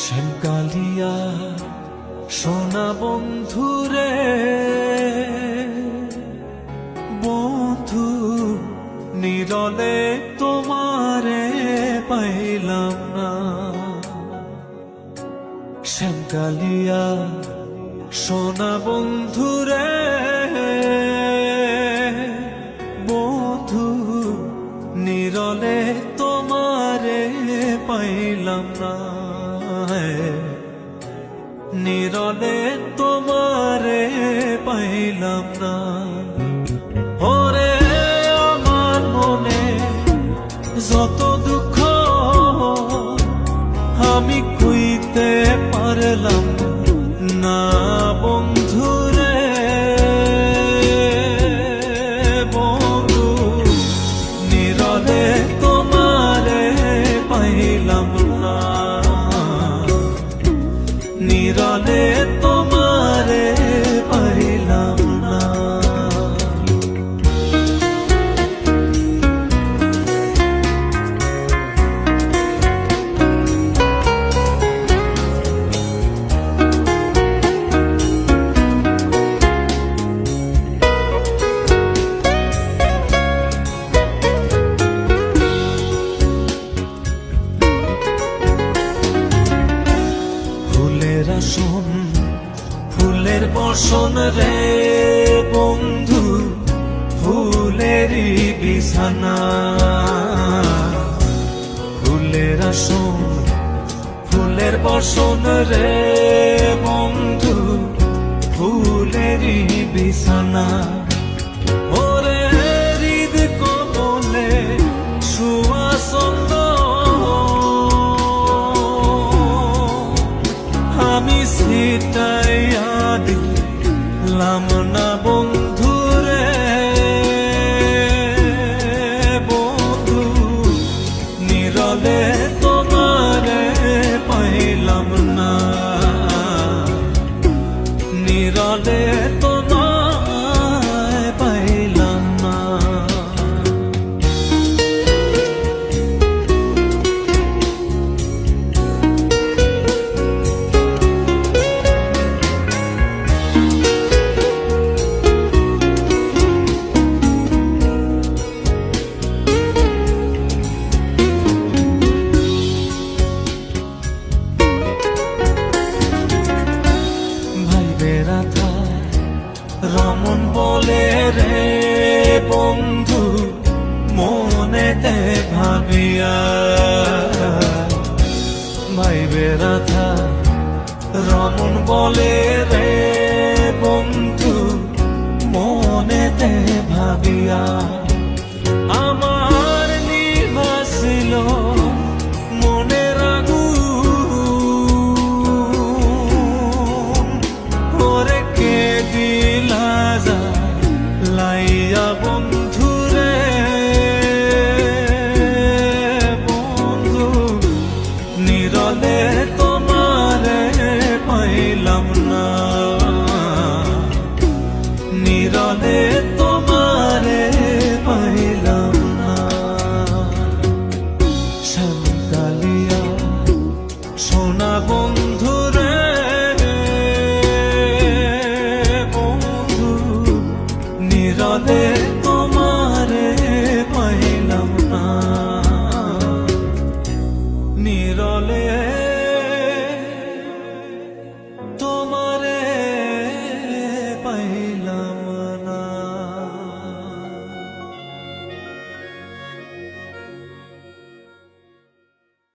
শ্যামকালিয়া সোনা বন্ধুরে বন্ধু নিরলে তোমারে পাইলাম না। শ্যামকালিয়া সোনা বন্ধুরে বন্ধু নিরলে তোমারে পাইলাম না। নিরলে তোমারে পাইলাম না। ওরে আমার মনে যত দুঃখ আমি কইতে পারলাম না বন্ধুরে বন্ধু নিরলে তোমারে পাইলাম না। নিরলে তোমারে পাইলাম না। ফুলের বসন রে বন্ধু ফুলেরই বিছানা। ফুলের আসন ফুলের বসন রে বন্ধু ফুলেরই বিছানা। ওরে হৃদ কমলে সুয়াসন্দ আমি সেটাইয়া দিলাম না বন্ধুরে বন্ধু নিরলে তোমারে পাইলাম না। নিরলে তোমায় পাইলাম না। রমন বলে রে বন্ধু মনেতে ভাবিয়া ভাইবে রাধা। রমন বলে রে বন্ধু মনেতে ভাবিয়া আমার নিভাছিল মনের আগুন। ওরে কে দিলা লাইয়া বন্ধুরে বন্ধু নিরলে তোমারে পাইলাম না। নিরলে তোমারে পাইলাম না। শ্যামকালিয়া সোনা